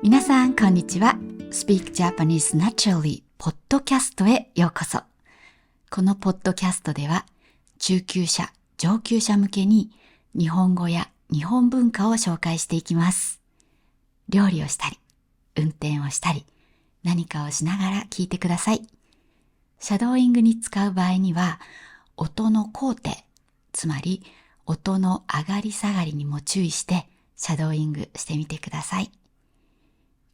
皆さん、こんにちは。Speak Japanese Naturally ポッドキャストへようこそ。このポッドキャストでは、中級者、上級者向けに日本語や日本文化を紹介していきます。料理をしたり、運転をしたり、何かをしながら聞いてください。シャドーイングに使う場合には、音の高低、つまり音の上がり下がりにも注意してシャドーイングしてみてください。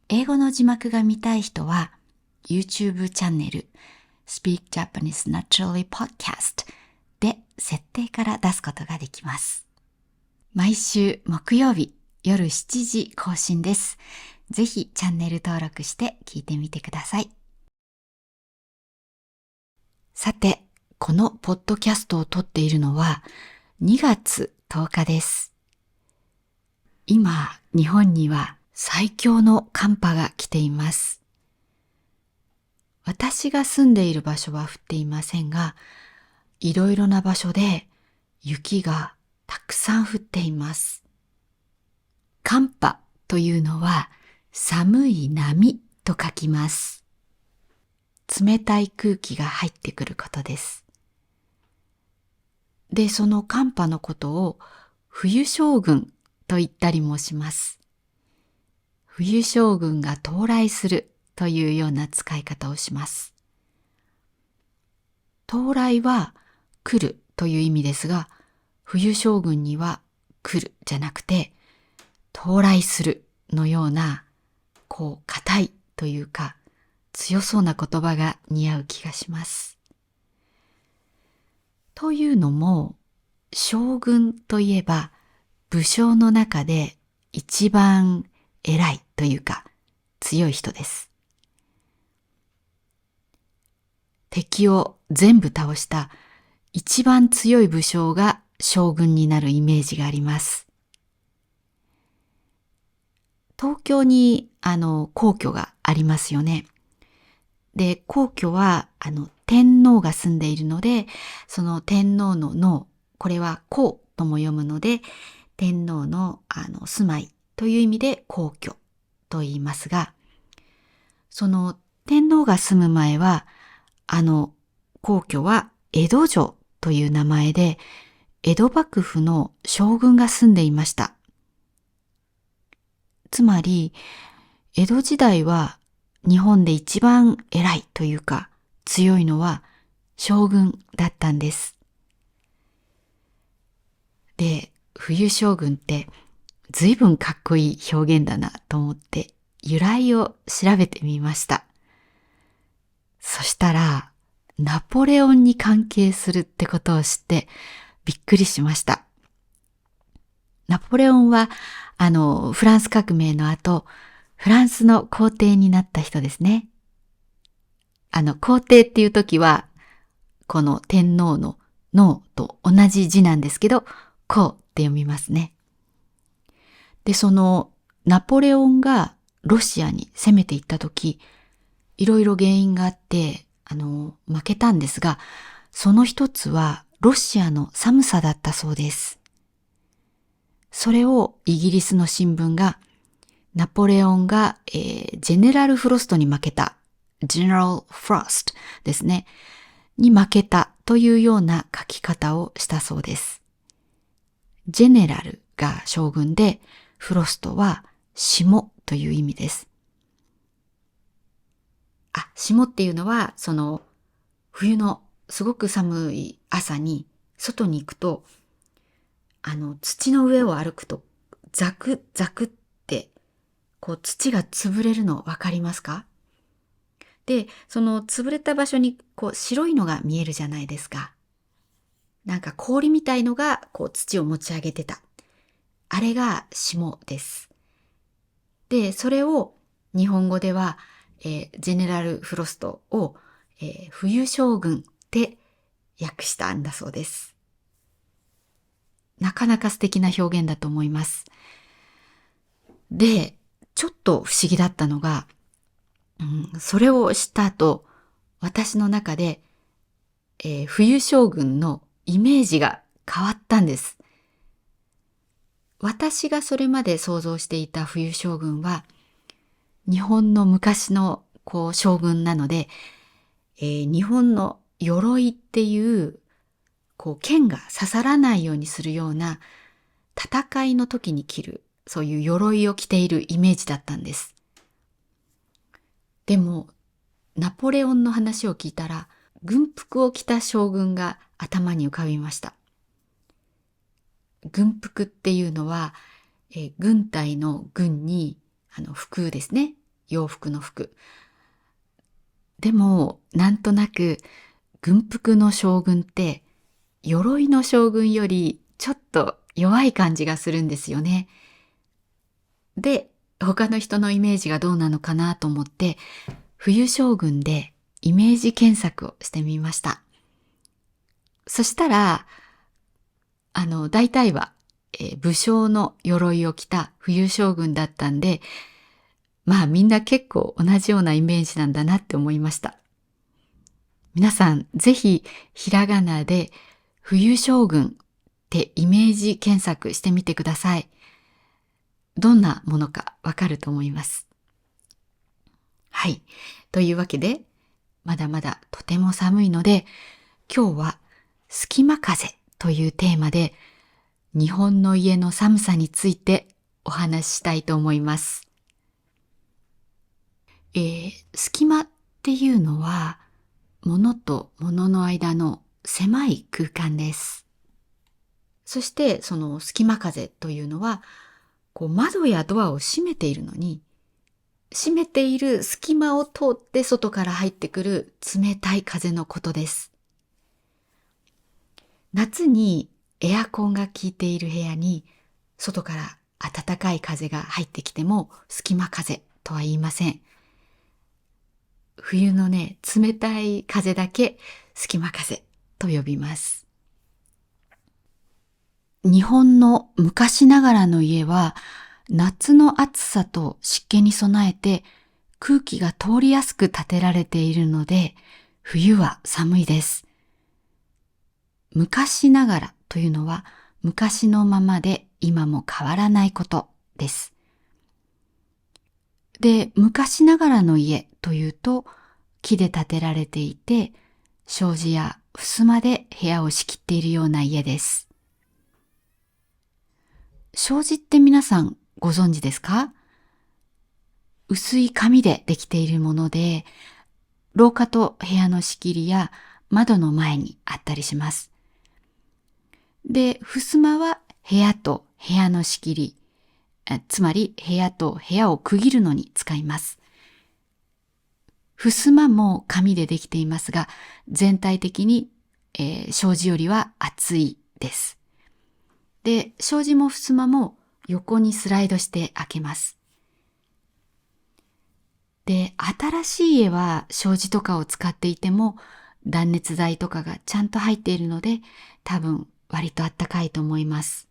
英語の字幕が見たい人は YouTube チャンネル Speak Japanese Naturally Podcast で設定から出すことができます。毎週木曜日夜7時更新です。ぜひチャンネル登録して聞いてみてください。さて、このポッドキャストを撮っているのは2月10日です。今、日本には最強の寒波が来ています。私が住んでいる場所は降っていませんが、いろいろな場所で雪がたくさん降っています。寒波というのは寒い波と書きます。冷たい空気が入ってくることです。で、その寒波のことを冬将軍と言ったりもします。冬将軍が到来するというような使い方をします。到来は来るという意味ですが、冬将軍には来るじゃなくて、到来するのような、硬いというか、強そうな言葉が似合う気がします。というのも、将軍といえば、武将の中で一番偉いというか強い人です。敵を全部倒した一番強い武将が将軍になるイメージがあります。東京に皇居がありますよね。で、皇居は天皇が住んでいるので、その天皇の皇、これは皇とも読むので、天皇の住まいという意味で皇居と言いますが、その天皇が住む前は、皇居は江戸城という名前で、江戸幕府の将軍が住んでいました。つまり、江戸時代は日本で一番偉いというか強いのは将軍だったんです。で、冬将軍って随分かっこいい表現だなと思って由来を調べてみました。そしたらナポレオンに関係するってことを知ってびっくりしました。ナポレオンはフランス革命の後、フランスの皇帝になった人ですね。皇帝っていう時はこの天皇の皇と同じ字なんですけど、皇って読みますね。で、そのナポレオンがロシアに攻めていった時、いろいろ原因があって、負けたんですが、その一つはロシアの寒さだったそうです。それをイギリスの新聞が、ナポレオンが、ジェネラルフロストに負けた、General Frost ですね、に負けたというような書き方をしたそうです。ジェネラルが将軍で、フロストは霜という意味です。霜っていうのは、その冬のすごく寒い朝に外に行くと、土の上を歩くとザクザクって土が潰れるのわかりますか？で、その潰れた場所に白いのが見えるじゃないですか。なんか氷みたいのが土を持ち上げてた。あれが霜です。で、それを日本語では、ジェネラルフロストを、冬将軍って訳したんだそうです。なかなか素敵な表現だと思います。で、ちょっと不思議だったのが、それを知った後、私の中で、冬将軍のイメージが変わったんです。私がそれまで想像していた冬将軍は、日本の昔の将軍なので、日本の鎧っていう剣が刺さらないようにするような戦いの時に着る、そういう鎧を着ているイメージだったんです。でも、ナポレオンの話を聞いたら、軍服を着た将軍が頭に浮かびました。軍服っていうのは、軍隊の軍に、服ですね。洋服の服。でも、なんとなく、軍服の将軍って、鎧の将軍よりちょっと弱い感じがするんですよね。で、他の人のイメージがどうなのかなと思って、冬将軍でイメージ検索をしてみました。そしたら、大体は、武将の鎧を着た冬将軍だったんで、まあみんな結構同じようなイメージなんだなって思いました。皆さんぜひひらがなで冬将軍ってイメージ検索してみてください。どんなものかわかると思います。はい。というわけで、まだまだとても寒いので、今日は隙間風というテーマで日本の家の寒さについてお話ししたいと思います。隙間っていうのは物と物の間の狭い空間です。そしてその隙間風というのは窓やドアを閉めているのに、閉めている隙間を通って外から入ってくる冷たい風のことです。夏にエアコンが効いている部屋に外から暖かい風が入ってきても隙間風とは言いません。冬のね、冷たい風だけ隙間風と呼びます。日本の昔ながらの家は夏の暑さと湿気に備えて空気が通りやすく建てられているので冬は寒いです。昔ながらというのは昔のままで今も変わらないことです。で、昔ながらの家というと木で建てられていて障子や襖で部屋を仕切っているような家です。障子って皆さんご存知ですか？薄い紙でできているもので、廊下と部屋の仕切りや窓の前にあったりします。で、襖は部屋と部屋の仕切り、つまり部屋と部屋を区切るのに使います。襖も紙でできていますが、全体的に、障子よりは厚いです。で、障子も襖も横にスライドして開けます。で、新しい家は障子とかを使っていても断熱材とかがちゃんと入っているので多分割とあったかいと思います。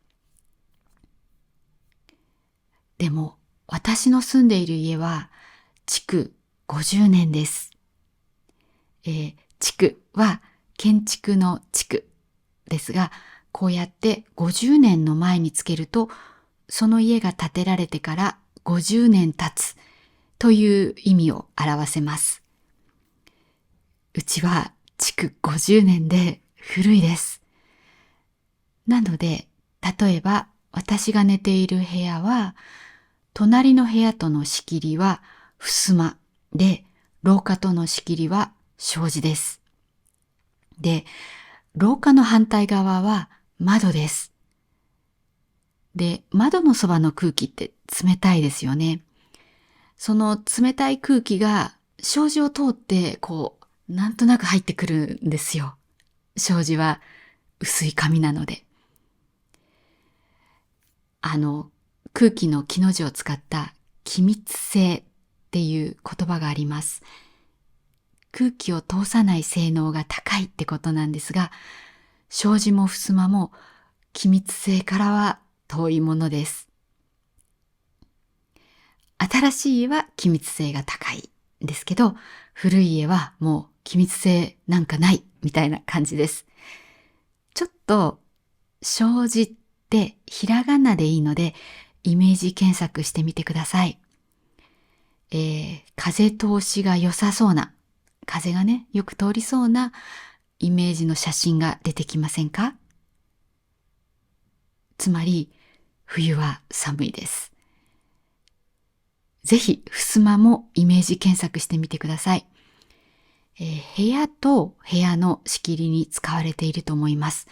でも私の住んでいる家は築50年です。築は建築の築ですが、こうやって50年の前につけるとその家が建てられてから50年経つという意味を表せます。うちは築50年で古いです。なので、例えば私が寝ている部屋は、隣の部屋との仕切りは襖で、廊下との仕切りは障子です。で、廊下の反対側は窓です。で、窓のそばの空気って冷たいですよね。その冷たい空気が障子を通ってなんとなく入ってくるんですよ。障子は薄い紙なので。空気の気の字を使った気密性っていう言葉があります。空気を通さない性能が高いってことなんですが、障子も襖も気密性からは遠いものです。新しい家は気密性が高いんですけど、古い家はもう気密性なんかないみたいな感じです。ちょっと障子ってひらがなでいいのでイメージ検索してみてください。風通しが良さそうな、風がね、よく通りそうなイメージの写真が出てきませんか？つまり、冬は寒いです。ぜひ、襖もイメージ検索してみてください。部屋と部屋の仕切りに使われていると思います。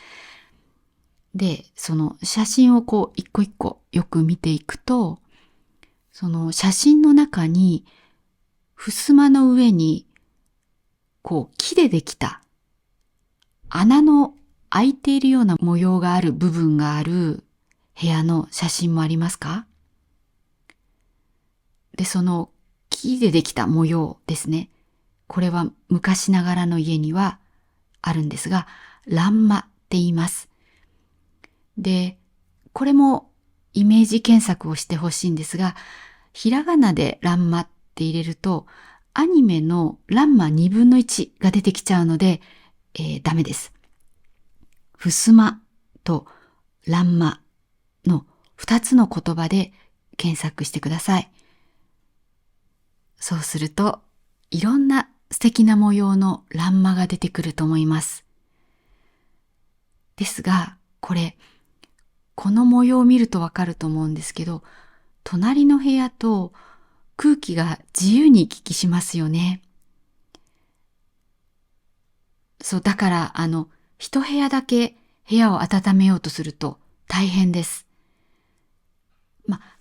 で、その写真をこう一個一個よく見ていくと、その写真の中に、襖の上に、こう木でできた穴の開いているような模様がある部分がある部屋の写真もありますか？で、その木でできた模様ですね。これは昔ながらの家にはあるんですが、欄間って言います。で、これもイメージ検索をしてほしいんですが、ひらがなで欄間って入れると、アニメの欄間2分の1が出てきちゃうので、ダメです。襖と欄間の2つの言葉で検索してください。そうすると、いろんな素敵な模様の欄間が出てくると思います。ですが、この模様を見るとわかると思うんですけど、隣の部屋と空気が自由に行き来しますよね。そう、だから、一部屋だけ部屋を温めようとすると大変です。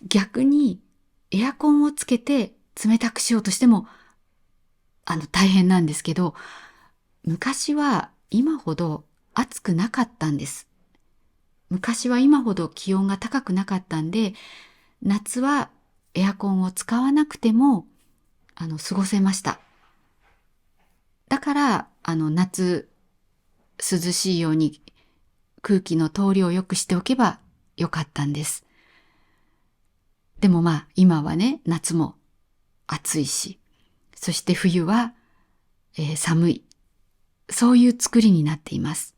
逆にエアコンをつけて冷たくしようとしても、大変なんですけど、昔は今ほど暑くなかったんです。昔は今ほど気温が高くなかったんで、夏はエアコンを使わなくても、過ごせました。だから、夏、涼しいように空気の通りを良くしておけばよかったんです。でも今はね、夏も暑いし、そして冬は、寒い。そういう作りになっています。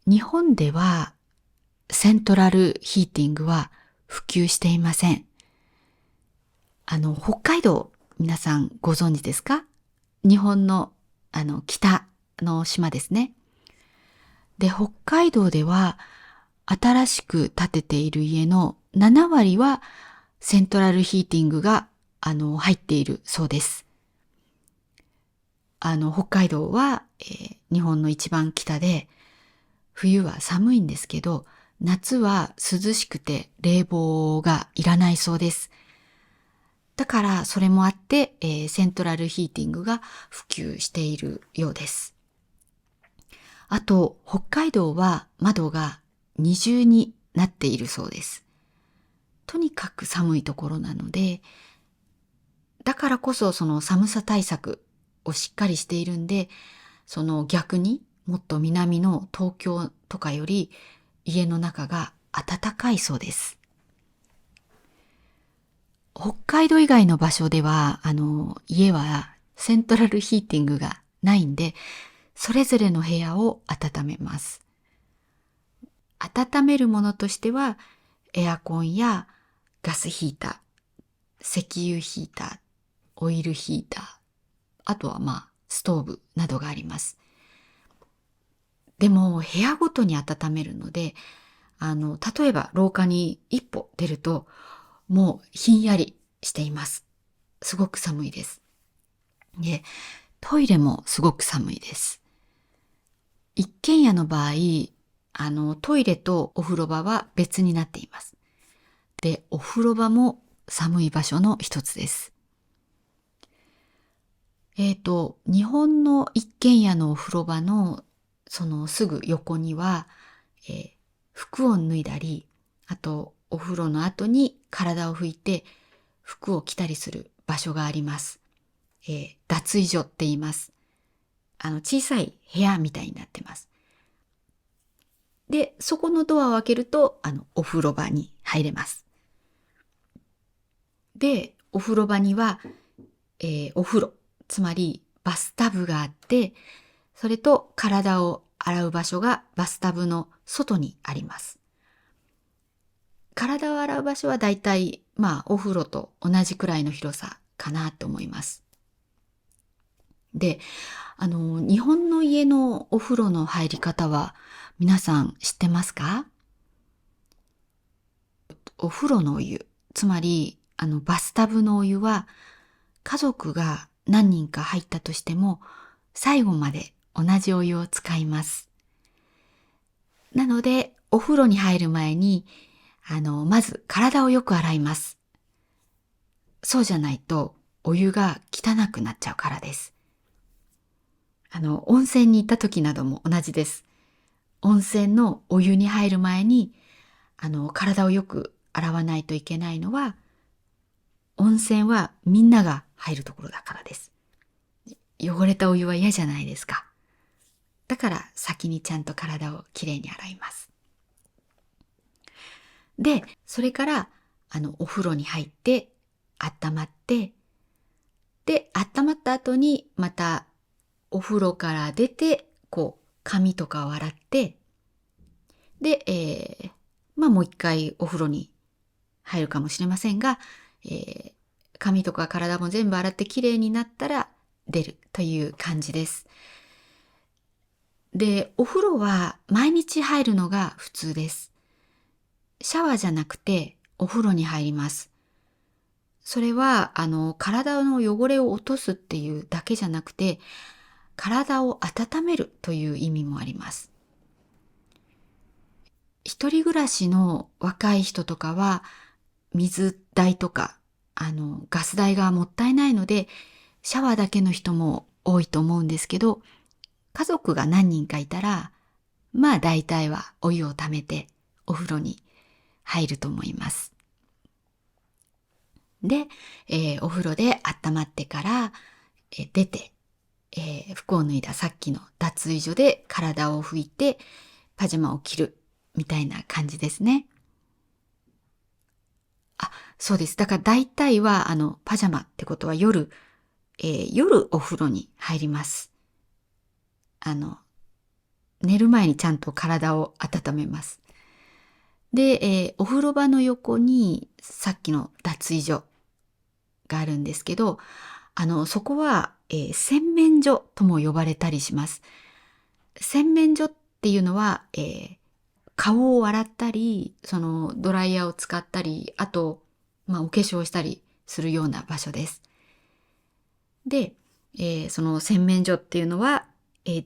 日本ではセントラルヒーティングは普及していません。北海道、皆さんご存知ですか？日本の、北の島ですね。で、北海道では新しく建てている家の7割はセントラルヒーティングが、入っているそうです。北海道は、日本の一番北で、冬は寒いんですけど、夏は涼しくて冷房がいらないそうです。だからそれもあって、セントラルヒーティングが普及しているようです。あと、北海道は窓が二重になっているそうです。とにかく寒いところなので、だからこそその寒さ対策をしっかりしているんで、その逆にもっと南の東京とかより家の中が暖かいそうです。北海道以外の場所では、家はセントラルヒーティングがないんで、それぞれの部屋を温めます。温めるものとしては、エアコンやガスヒーター、石油ヒーター、オイルヒーター、あとはストーブなどがあります。でも、部屋ごとに温めるので、例えば廊下に一歩出ると、もうひんやりしています。すごく寒いです。で、トイレもすごく寒いです。一軒家の場合、トイレとお風呂場は別になっています。で、お風呂場も寒い場所の一つです。日本の一軒家のお風呂場のそのすぐ横には、服を脱いだり、あとお風呂の後に体を拭いて服を着たりする場所があります。脱衣所って言います。小さい部屋みたいになってます。で、そこのドアを開けると、お風呂場に入れます。で、お風呂場には、お風呂、つまりバスタブがあって、それと体を洗う場所がバスタブの外にあります。体を洗う場所はだいたい、お風呂と同じくらいの広さかなと思います。で、日本の家のお風呂の入り方は皆さん知ってますか？お風呂のお湯、つまり、バスタブのお湯は、家族が何人か入ったとしても、最後まで同じお湯を使います。なので、お風呂に入る前に、まず体をよく洗います。そうじゃないと、お湯が汚くなっちゃうからです。温泉に行った時なども同じです。温泉のお湯に入る前に、体をよく洗わないといけないのは、温泉はみんなが入るところだからです。汚れたお湯は嫌じゃないですか。だから先にちゃんと体をきれいに洗います。で、それから、お風呂に入って、温まって、で、温まった後に、また、お風呂から出て、髪とかを洗って、で、もう一回お風呂に入るかもしれませんが、髪とか体も全部洗ってきれいになったら出るという感じです。で、お風呂は毎日入るのが普通です。シャワーじゃなくてお風呂に入ります。それは、体の汚れを落とすっていうだけじゃなくて、体を温めるという意味もあります。一人暮らしの若い人とかは、水代とか、ガス代がもったいないので、シャワーだけの人も多いと思うんですけど、家族が何人かいたら、大体はお湯をためてお風呂に入ると思います。で、お風呂で温まってから、出て、服を脱いださっきの脱衣所で体を拭いてパジャマを着るみたいな感じですね。そうです。だから大体はパジャマってことは夜お風呂に入ります。寝る前にちゃんと体を温めます。で、お風呂場の横にさっきの脱衣所があるんですけど、そこは、洗面所とも呼ばれたりします。洗面所っていうのは、顔を洗ったり、そのドライヤーを使ったり、あと、お化粧をしたりするような場所です。で、その洗面所っていうのは、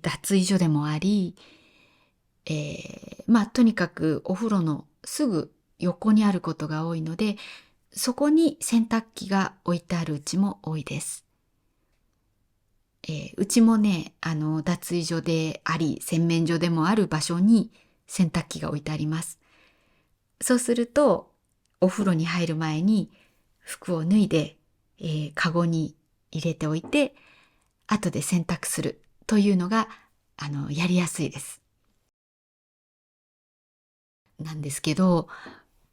脱衣所でもあり、とにかくお風呂のすぐ横にあることが多いので、そこに洗濯機が置いてあるうちも多いです。うちもね、脱衣所であり、洗面所でもある場所に洗濯機が置いてあります。そうすると、お風呂に入る前に服を脱いで、カゴに入れておいて、後で洗濯するというのが、やりやすいです。なんですけど、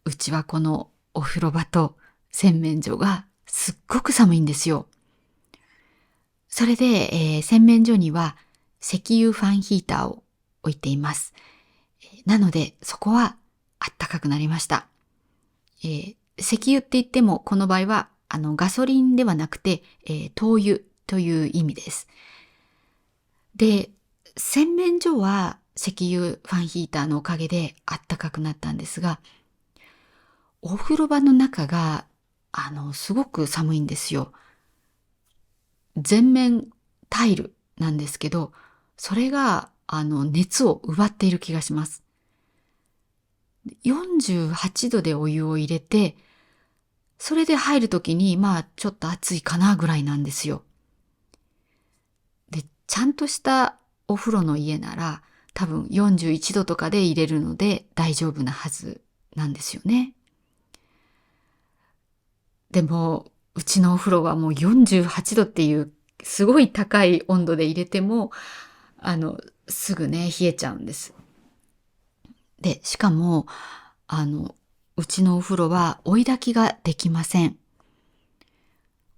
うちはこのお風呂場と洗面所がすっごく寒いんですよ。それで、洗面所には石油ファンヒーターを置いています。なので、そこはあったかくなりました。石油って言っても、この場合は、ガソリンではなくて、灯油という意味です。で、洗面所は石油ファンヒーターのおかげであったかくなったんですが、お風呂場の中が、すごく寒いんですよ。全面タイルなんですけど、それが、熱を奪っている気がします。48度でお湯を入れて、それで入るときに、ちょっと暑いかなぐらいなんですよ。で、ちゃんとしたお風呂の家なら、多分41度とかで入れるので大丈夫なはずなんですよね。でも、うちのお風呂はもう48度っていうすごい高い温度で入れても、すぐね、冷えちゃうんです。で、しかも、うちのお風呂は追い焚きができません。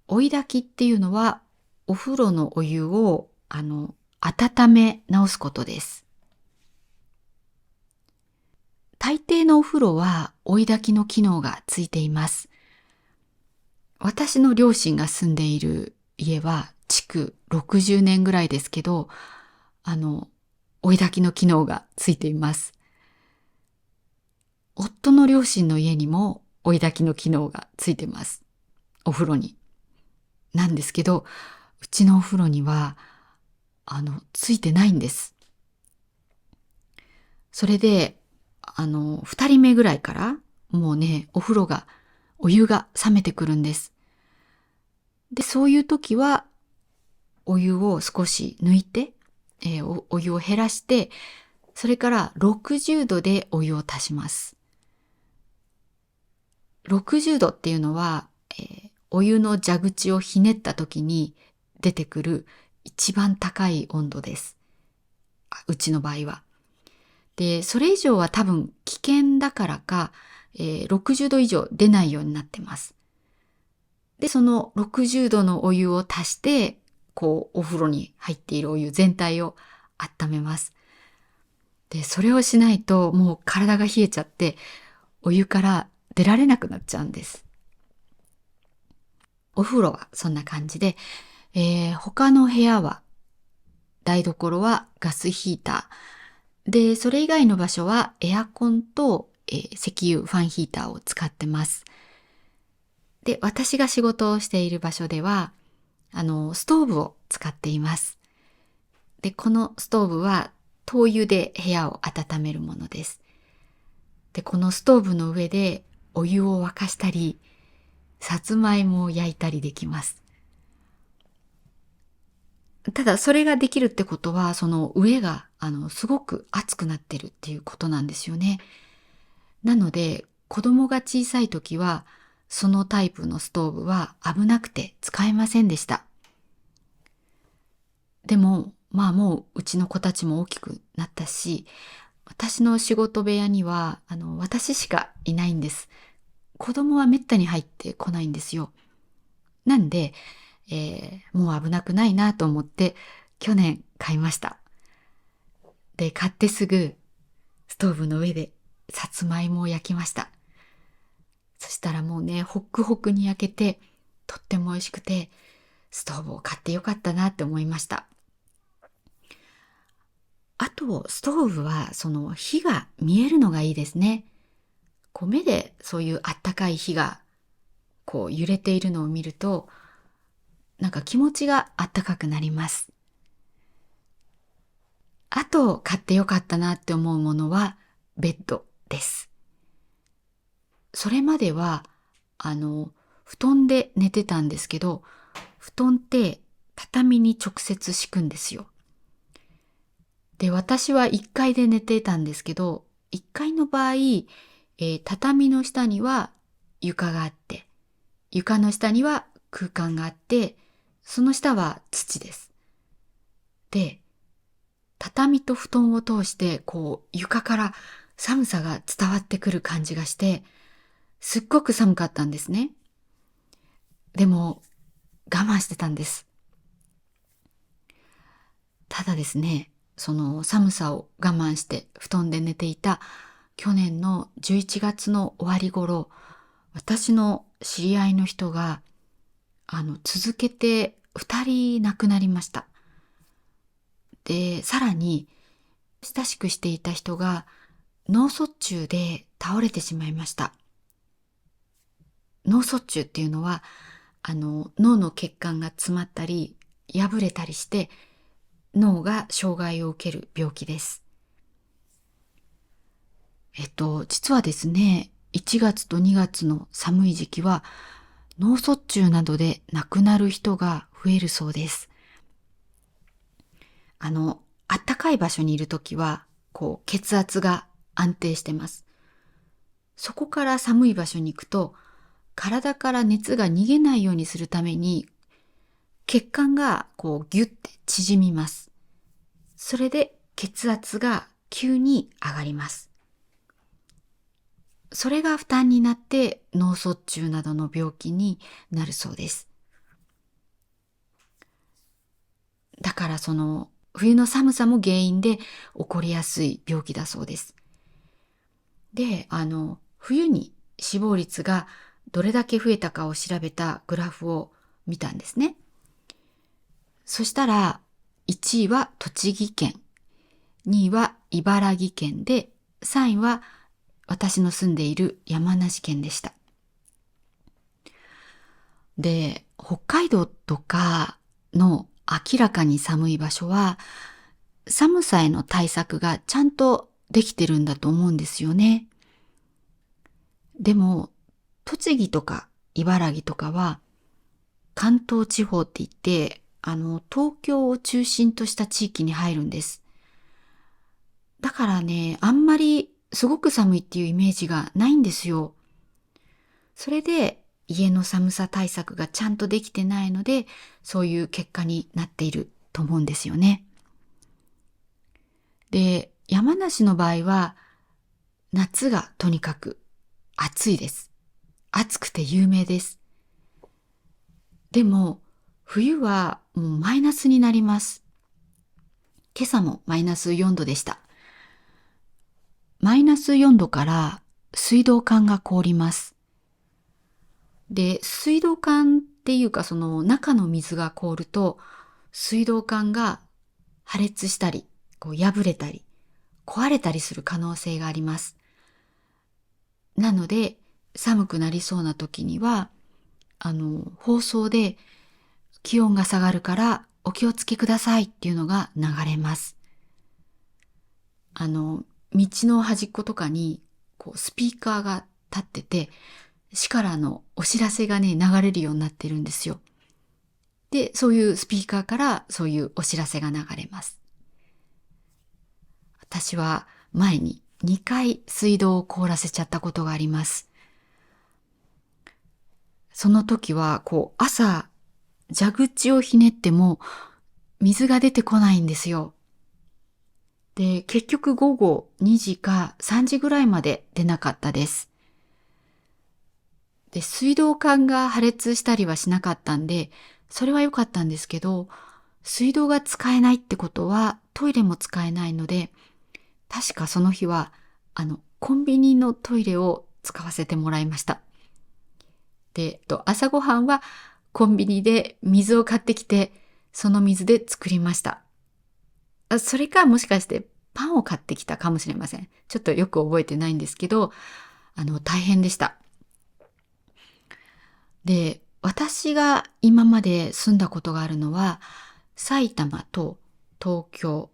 追い焚きっていうのは、お風呂のお湯を、温め直すことです。大抵家のお風呂は追い焚きの機能がついています。私の両親が住んでいる家は築60年ぐらいですけど、追い焚きの機能がついています。夫の両親の家にも追い焚きの機能がついてます。お風呂に。なんですけど、うちのお風呂には、ついてないんです。それで、二人目ぐらいから、もうね、お湯が冷めてくるんです。で、そういう時は、お湯を少し抜いて、お湯を減らして、それから60度でお湯を足します。60度っていうのは、お湯の蛇口をひねった時に出てくる一番高い温度です。うちの場合は。で、それ以上は多分危険だからか、60度以上出ないようになってます。で、その60度のお湯を足して、お風呂に入っているお湯全体を温めます。で、それをしないともう体が冷えちゃって、お湯から出られなくなっちゃうんです。お風呂はそんな感じで、他の部屋は、台所はガスヒーター。で、それ以外の場所はエアコンと、石油ファンヒーターを使ってます。で、私が仕事をしている場所では、ストーブを使っています。で、このストーブは灯油で部屋を温めるものです。で、このストーブの上でお湯を沸かしたり、さつまいもを焼いたりできます。ただ、それができるってことは、その上が、すごく熱くなってるっていうことなんですよね。なので、子供が小さい時は、そのタイプのストーブは危なくて使えませんでした。でも、まあもううちの子たちも大きくなったし、私の仕事部屋には、私しかいないんです。子供はめったに入ってこないんですよ。なんで、もう危なくないなと思って去年買いました。で、買ってすぐストーブの上でさつまいもを焼きました。そしたらもうね、ホックホクに焼けてとっても美味しくて、ストーブを買ってよかったなって思いました。あと、ストーブはその火が見えるのがいいですね。目でそういうあったかい火が揺れているのを見ると、なんか気持ちがあったかくなります。あと買ってよかったなって思うものはベッドです。それまでは、布団で寝てたんですけど、布団って畳に直接敷くんですよ。で、私は1階で寝てたんですけど、1階の場合、畳の下には床があって、床の下には空間があって、その下は土です。で、畳と布団を通して、床から寒さが伝わってくる感じがして、すっごく寒かったんですね。でも、我慢してたんです。ただですね、その寒さを我慢して布団で寝ていた去年の11月の終わり頃、私の知り合いの人が、続けて2人亡くなりました。で、さらに、親しくしていた人が脳卒中で倒れてしまいました。脳卒中っていうのは、脳の血管が詰まったり、破れたりして、脳が障害を受ける病気です。実はですね、1月と2月の寒い時期は、脳卒中などで亡くなる人が増えるそうです。あったかい場所にいるときは、血圧が安定してます。そこから寒い場所に行くと、体から熱が逃げないようにするために、血管がギュッて縮みます。それで血圧が急に上がります。それが負担になって脳卒中などの病気になるそうです。だからその冬の寒さも原因で起こりやすい病気だそうです。で、冬に死亡率がどれだけ増えたかを調べたグラフを見たんですね。そしたら、1位は栃木県、2位は茨城県で、3位は私の住んでいる山梨県でした。で、北海道とかの明らかに寒い場所は、寒さへの対策がちゃんとできてるんだと思うんですよね。でも、栃木とか茨城とかは、関東地方って言って、東京を中心とした地域に入るんです。だからね、あんまりすごく寒いっていうイメージがないんですよ。それで、家の寒さ対策がちゃんとできてないので、そういう結果になっていると思うんですよね。で、山梨の場合は、夏がとにかく暑いです。暑くて有名です。でも、冬はもうマイナスになります。今朝もマイナス4度でした。マイナス4度から水道管が凍ります。で、水道管っていうかその中の水が凍ると、水道管が破裂したり、破れたり、壊れたりする可能性があります。なので、寒くなりそうな時には、放送で気温が下がるからお気をつけくださいっていうのが流れます。道の端っことかに、スピーカーが立ってて、市からのお知らせがね、流れるようになってるんですよ。で、そういうスピーカーからそういうお知らせが流れます。私は前に2回水道を凍らせちゃったことがあります。その時は、朝、蛇口をひねっても水が出てこないんですよ。で、結局午後2時か3時ぐらいまで出なかったです。で、水道管が破裂したりはしなかったんで、それは良かったんですけど、水道が使えないってことはトイレも使えないので、確かその日は、コンビニのトイレを使わせてもらいました。で、朝ごはんはコンビニで水を買ってきて、その水で作りました。それかもしかしてパンを買ってきたかもしれません。ちょっとよく覚えてないんですけど、大変でした。で、私が今まで住んだことがあるのは、埼玉と東京、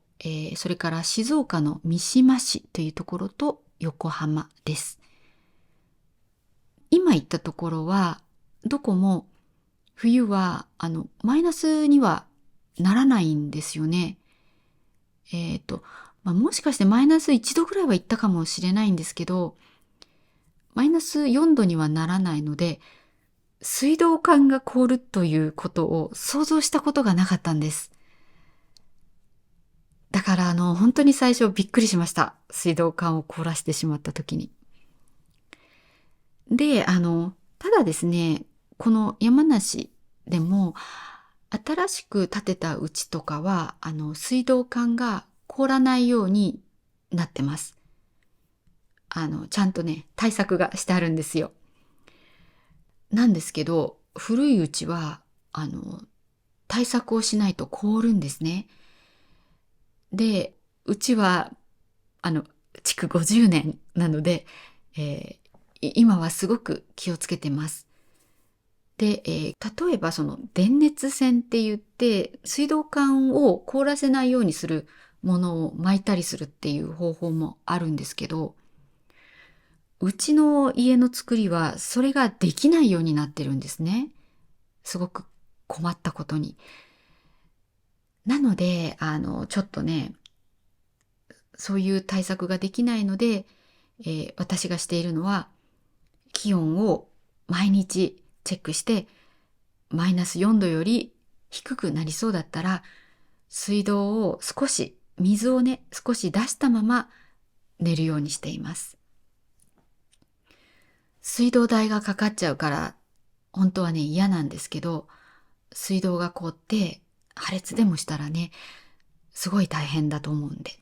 それから静岡の三島市というところと横浜です。今言ったところは、どこも冬は、マイナスにはならないんですよね。もしかしてマイナス1度ぐらいは行ったかもしれないんですけど、マイナス4度にはならないので、水道管が凍るということを想像したことがなかったんです。だから本当に最初びっくりしました。水道管を凍らせてしまった時に。で、ただですね、この山梨でも新しく建てた家とかは、水道管が凍らないようになってます。ちゃんとね、対策がしてあるんですよ。なんですけど、古いうちは、対策をしないと凍るんですね。で、うちは、築50年なので、今はすごく気をつけてます。で、例えばその電熱線って言って、水道管を凍らせないようにするものを巻いたりするっていう方法もあるんですけど、うちの家の作りはそれができないようになってるんですね。すごく困ったことに。なので、ちょっとね、そういう対策ができないので、私がしているのは、気温を毎日チェックして、マイナス4度より低くなりそうだったら、水道を水をね、少し出したまま寝るようにしています。水道代がかかっちゃうから、本当はね、嫌なんですけど、水道が凍って破裂でもしたらね、すごい大変だと思うんで。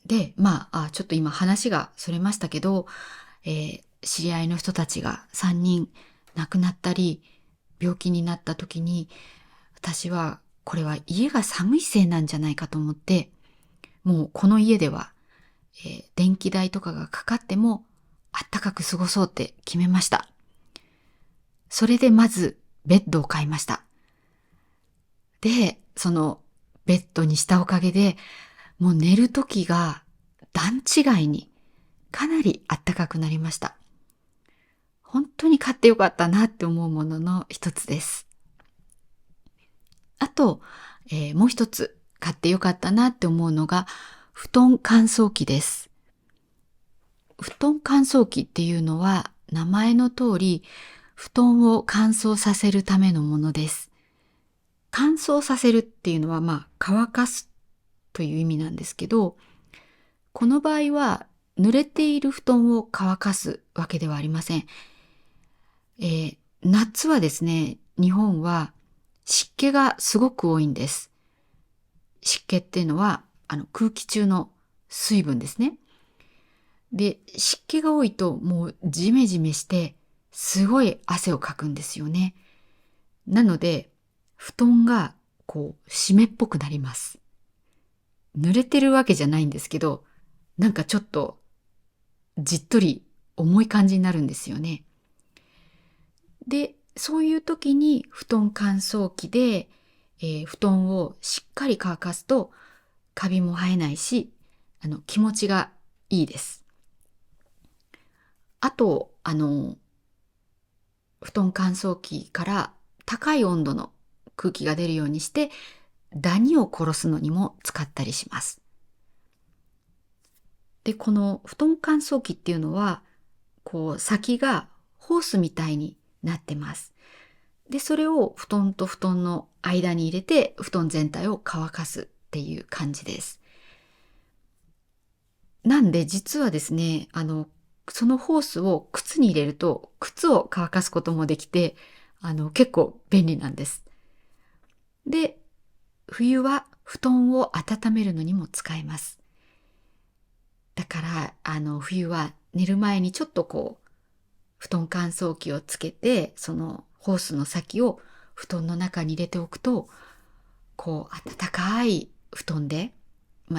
で、ちょっと今話がそれましたけど、知り合いの人たちが3人亡くなったり、病気になった時に、私はこれは家が寒いせいなんじゃないかと思って、もうこの家では、電気代とかがかかってもあったかく過ごそうって決めました。それでまずベッドを買いました。で、そのベッドにしたおかげで、もう寝る時が段違いにかなりあったかくなりました。本当に買ってよかったなって思うものの一つです。あと、もう一つ買ってよかったなって思うのが布団乾燥機です。布団乾燥機っていうのは名前の通り布団を乾燥させるためのものです。乾燥させるっていうのは乾かすという意味なんですけど、この場合は濡れている布団を乾かすわけではありません。夏はですね、日本は湿気がすごく多いんです。湿気っていうのは空気中の水分ですね。で、湿気が多いともうジメジメしてすごい汗をかくんですよね。なので、布団が湿っぽくなります。濡れてるわけじゃないんですけど、なんかちょっとじっとり重い感じになるんですよね。で、そういう時に布団乾燥機で、布団をしっかり乾かすとカビも生えないし、気持ちがいいです。あと、布団乾燥機から高い温度の空気が出るようにして、ダニを殺すのにも使ったりします。で、この布団乾燥機っていうのは、先がホースみたいになってます。で、それを布団と布団の間に入れて、布団全体を乾かすっていう感じです。なんで、実はですね、そのホースを靴に入れると、靴を乾かすこともできて、結構便利なんです。で、冬は布団を温めるのにも使えます。だから、冬は寝る前にちょっと布団乾燥機をつけて、そのホースの先を布団の中に入れておくと、暖かい布団で、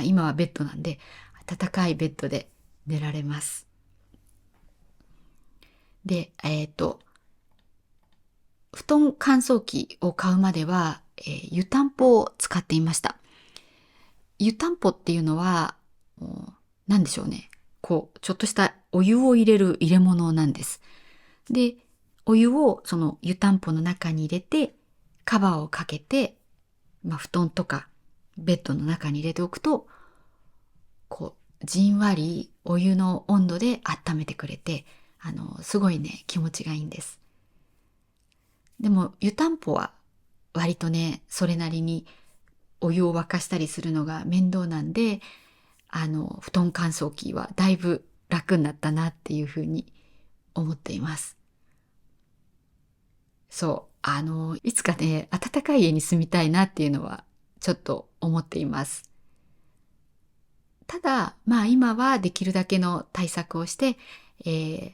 今はベッドなんで、暖かいベッドで寝られます。で、布団乾燥機を買うまでは、湯たんぽを使っていました。湯たんぽっていうのは、何でしょうね。ちょっとしたお湯を入れる入れ物なんです。で、お湯をその湯たんぽの中に入れて、カバーをかけて、布団とかベッドの中に入れておくと、じんわりお湯の温度で温めてくれて、すごいね、気持ちがいいんです。でも、湯たんぽは割とね、それなりにお湯を沸かしたりするのが面倒なんで、布団乾燥機はだいぶ楽になったなっていうふうに思っています。そう、いつかね、暖かい家に住みたいなっていうのはちょっと思っています。ただ、今はできるだけの対策をして、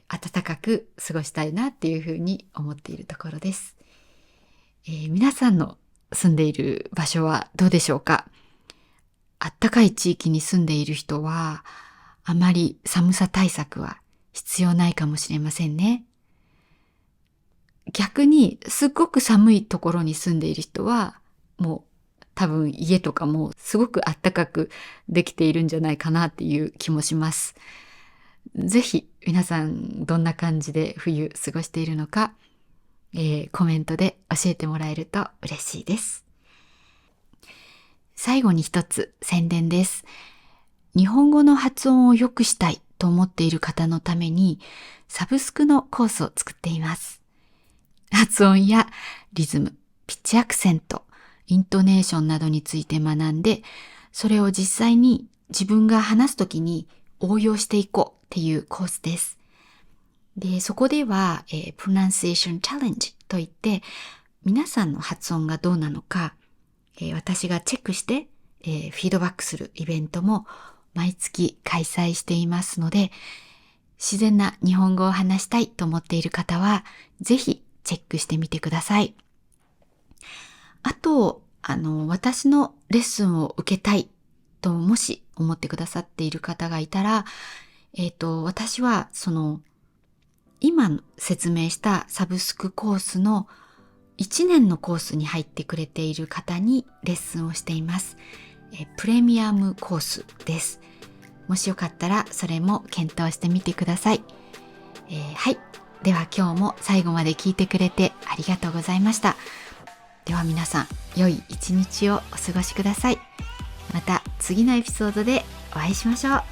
暖かく過ごしたいなっていうふうに思っているところです。皆さんの住んでいる場所はどうでしょうか？暖かい地域に住んでいる人は、あまり寒さ対策は必要ないかもしれませんね。逆に、すっごく寒いところに住んでいる人は、もう多分家とかもすごく暖かくできているんじゃないかなっていう気もします。ぜひ皆さんどんな感じで冬過ごしているのか、コメントで教えてもらえると嬉しいです。最後に一つ宣伝です。日本語の発音を良くしたいと思っている方のためにサブスクのコースを作っています。発音やリズム、ピッチアクセント、イントネーションなどについて学んで、それを実際に自分が話すときに応用していこうっていうコースです。で、そこでは、Pronunciation Challenge といって、皆さんの発音がどうなのか、私がチェックして、フィードバックするイベントも毎月開催していますので、自然な日本語を話したいと思っている方は、ぜひチェックしてみてください。あと、私のレッスンを受けたいともし思ってくださっている方がいたら、私は今説明したサブスクコースの1年のコースに入ってくれている方にレッスンをしています。プレミアムコースです。もしよかったらそれも検討してみてください。はい。では今日も最後まで聞いてくれてありがとうございました。では皆さん、良い一日をお過ごしください。また次のエピソードでお会いしましょう。